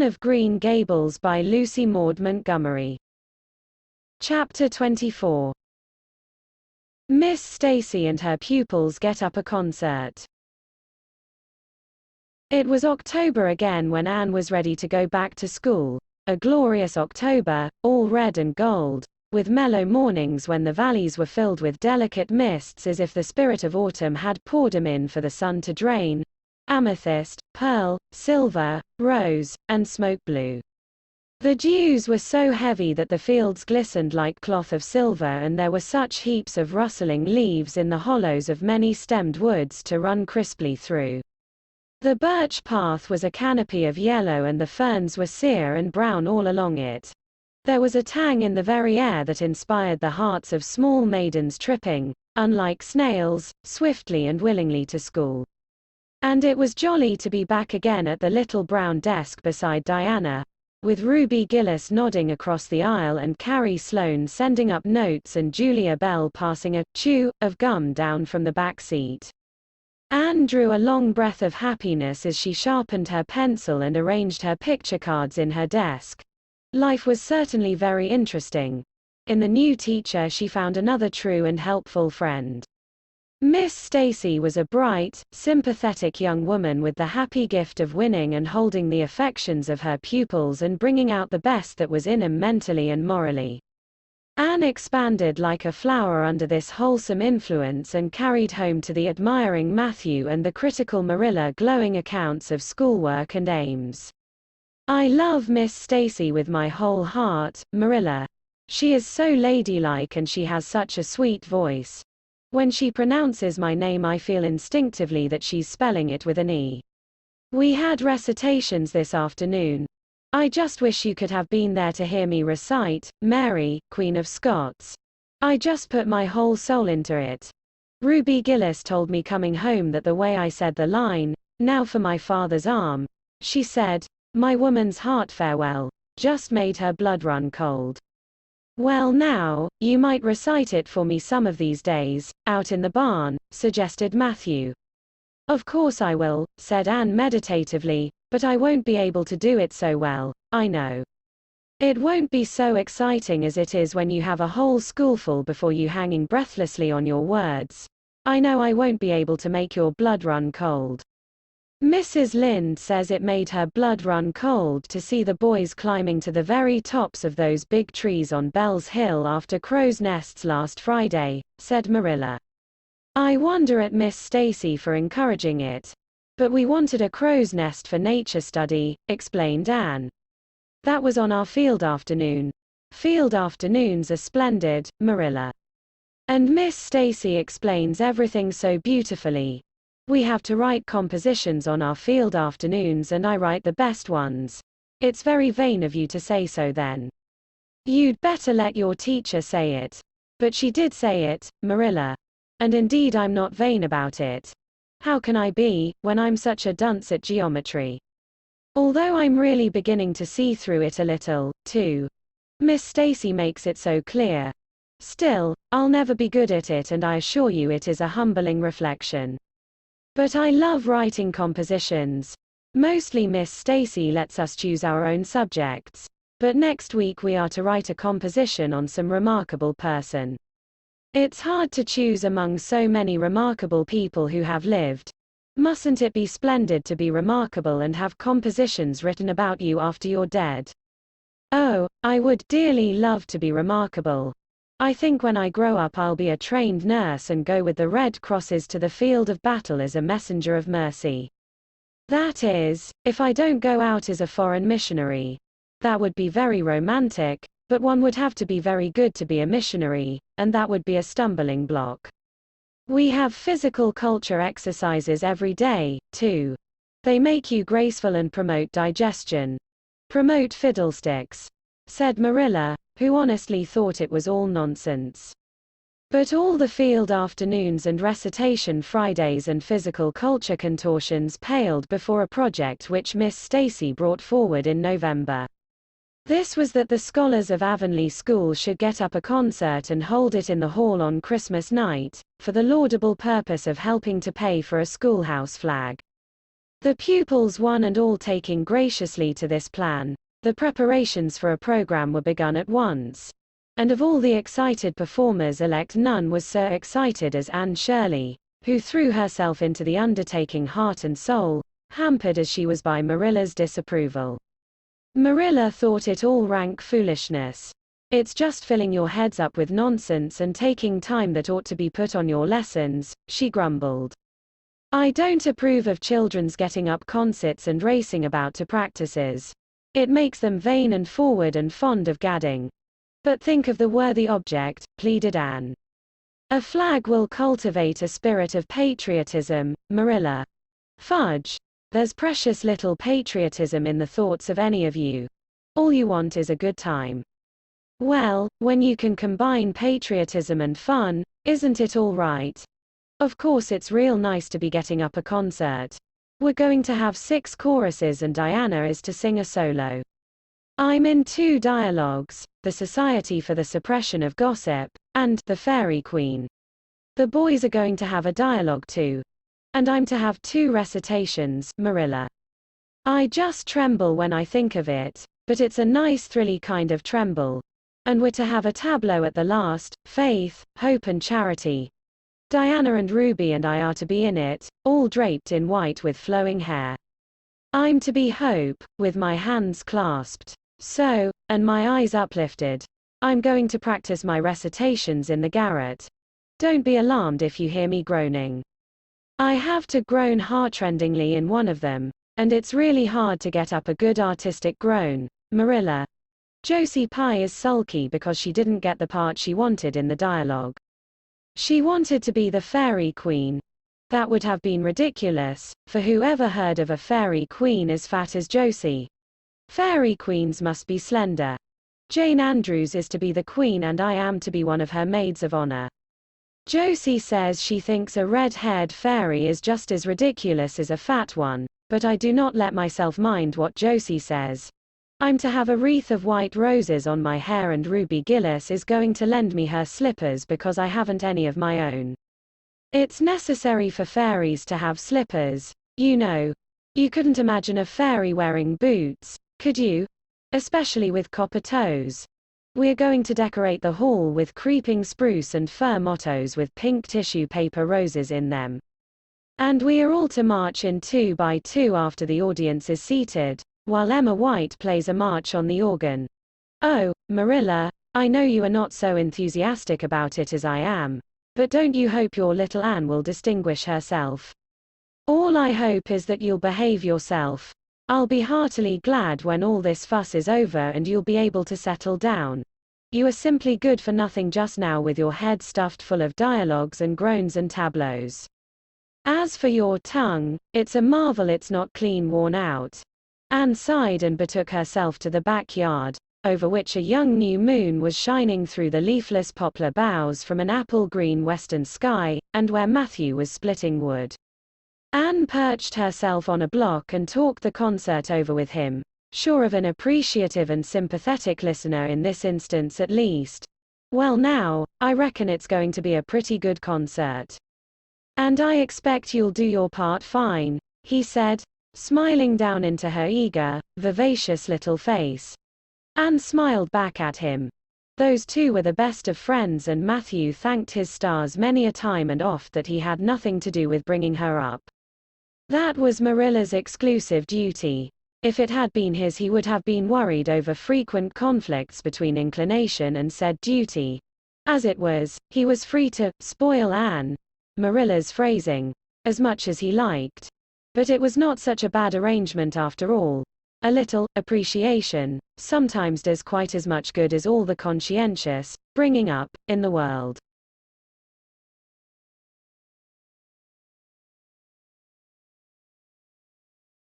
Anne of Green Gables by Lucy Maud Montgomery. Chapter 24. Miss Stacy and her pupils get up a concert. It was October again when Anne was ready to go back to school, a glorious October, all red and gold, with mellow mornings when the valleys were filled with delicate mists as if the spirit of autumn had poured them in for the sun to drain, amethyst, pearl, silver, rose, and smoke blue. The dews were so heavy that the fields glistened like cloth of silver, and there were such heaps of rustling leaves in the hollows of many-stemmed woods to run crisply through. The birch path was a canopy of yellow, and the ferns were sere and brown all along it. There was a tang in the very air that inspired the hearts of small maidens tripping, unlike snails, swiftly and willingly to school. And it was jolly to be back again at the little brown desk beside Diana, with Ruby Gillis nodding across the aisle and Carrie Sloane sending up notes and Julia Bell passing a chew of gum down from the back seat. Anne drew a long breath of happiness as she sharpened her pencil and arranged her picture cards in her desk. Life was certainly very interesting. In the new teacher she found another true and helpful friend. Miss Stacy was a bright, sympathetic young woman with the happy gift of winning and holding the affections of her pupils and bringing out the best that was in them mentally and morally. Anne expanded like a flower under this wholesome influence and carried home to the admiring Matthew and the critical Marilla glowing accounts of schoolwork and aims. "I love Miss Stacy with my whole heart, Marilla. She is so ladylike and she has such a sweet voice. When she pronounces my name I feel instinctively that she's spelling it with an E. We had recitations this afternoon. I just wish you could have been there to hear me recite, Mary, Queen of Scots. I just put my whole soul into it. Ruby Gillis told me coming home that the way I said the line, 'Now for my father's arm,' she said, 'My woman's heart farewell,' just made her blood run cold. Well now, you might recite it for me some of these days, out in the barn," suggested Matthew. "Of course I will," said Anne meditatively, "but I won't be able to do it so well, I know. It won't be so exciting as it is when you have a whole schoolful before you hanging breathlessly on your words. I know I won't be able to make your blood run cold." Mrs. Lynde says it made her blood run cold to see the boys climbing to the very tops of those big trees on Bell's Hill after crow's nests last Friday, said Marilla. "I wonder at Miss Stacy for encouraging it. But we wanted a crow's nest for nature study," explained Anne. "That was on our field afternoon. Field afternoons are splendid, Marilla. And Miss Stacy explains everything so beautifully. We have to write compositions on our field afternoons and I write the best ones. It's very vain of you to say so then. You'd better let your teacher say it. But she did say it, Marilla. And indeed I'm not vain about it. How can I be, when I'm such a dunce at geometry? Although I'm really beginning to see through it a little, too. Miss Stacy makes it so clear. Still, I'll never be good at it, and I assure you it is a humbling reflection. But I love writing compositions. Mostly Miss Stacy lets us choose our own subjects. But next week we are to write a composition on some remarkable person. It's hard to choose among so many remarkable people who have lived. Mustn't it be splendid to be remarkable and have compositions written about you after you're dead? Oh, I would dearly love to be remarkable. I think when I grow up I'll be a trained nurse and go with the Red Crosses to the field of battle as a messenger of mercy. That is, if I don't go out as a foreign missionary. That would be very romantic, but one would have to be very good to be a missionary, and that would be a stumbling block. We have physical culture exercises every day, too. They make you graceful and promote digestion. Promote fiddlesticks, said Marilla, who honestly thought it was all nonsense. But all the field afternoons and recitation Fridays and physical culture contortions paled before a project which Miss Stacy brought forward in November. This was that the scholars of Avonle School should get up a concert and hold it in the hall on Christmas night, for the laudable purpose of helping to pay for a schoolhouse flag. The pupils one and all taking graciously to this plan, the preparations for a program were begun at once. And of all the excited performers-elect none was so excited as Anne Shirley, who threw herself into the undertaking heart and soul, hampered as she was by Marilla's disapproval. Marilla thought it all rank foolishness. It's just filling your heads up with nonsense and taking time that ought to be put on your lessons, she grumbled. I don't approve of children's getting up concerts and racing about to practices. It makes them vain and forward and fond of gadding. But think of the worthy object, pleaded Anne. A flag will cultivate a spirit of patriotism, Marilla. Fudge. There's precious little patriotism in the thoughts of any of you. All you want is a good time. Well, when you can combine patriotism and fun, isn't it all right? Of course it's real nice to be getting up a concert. We're going to have 6 choruses and Diana is to sing a solo. I'm in 2 dialogues, The Society for the Suppression of Gossip, and The Fairy Queen. The boys are going to have a dialogue too. And I'm to have 2 recitations, Marilla. I just tremble when I think of it, but it's a nice thrilly kind of tremble. And we're to have a tableau at the last, Faith, Hope and Charity. Diana and Ruby and I are to be in it, all draped in white with flowing hair. I'm to be Hope, with my hands clasped. So, and my eyes uplifted. I'm going to practice my recitations in the garret. Don't be alarmed if you hear me groaning. I have to groan heartrendingly in one of them, and it's really hard to get up a good artistic groan, Marilla. Josie Pye is sulky because she didn't get the part she wanted in the dialogue. She wanted to be the Fairy Queen. That would have been ridiculous, for who ever heard of a fairy queen as fat as Josie? Fairy queens must be slender. Jane Andrews is to be the queen and I am to be one of her maids of honor. Josie says she thinks a red-haired fairy is just as ridiculous as a fat one, but I do not let myself mind what Josie says. I'm to have a wreath of white roses on my hair and Ruby Gillis is going to lend me her slippers because I haven't any of my own. It's necessary for fairies to have slippers, you know. You couldn't imagine a fairy wearing boots, could you? Especially with copper toes. We're going to decorate the hall with creeping spruce and fir mottos with pink tissue paper roses in them. And we are all to march in 2 by 2 after the audience is seated, while Emma White plays a march on the organ. Oh, Marilla, I know you are not so enthusiastic about it as I am, but don't you hope your little Anne will distinguish herself? All I hope is that you'll behave yourself. I'll be heartily glad when all this fuss is over and you'll be able to settle down. You are simply good for nothing just now with your head stuffed full of dialogues and groans and tableaus. As for your tongue, it's a marvel it's not clean worn out. Anne sighed and betook herself to the backyard, over which a young new moon was shining through the leafless poplar boughs from an apple-green western sky, and where Matthew was splitting wood. Anne perched herself on a block and talked the concert over with him, sure of an appreciative and sympathetic listener in this instance at least. Well now, I reckon it's going to be a pretty good concert. And I expect you'll do your part fine, he said, smiling down into her eager, vivacious little face. Anne smiled back at him. Those two were the best of friends and Matthew thanked his stars many a time and oft that he had nothing to do with bringing her up. That was Marilla's exclusive duty. If it had been his he would have been worried over frequent conflicts between inclination and said duty. As it was, he was free to spoil Anne, Marilla's phrasing, as much as he liked. But it was not such a bad arrangement after all. A little appreciation sometimes does quite as much good as all the conscientious bringing up in the world.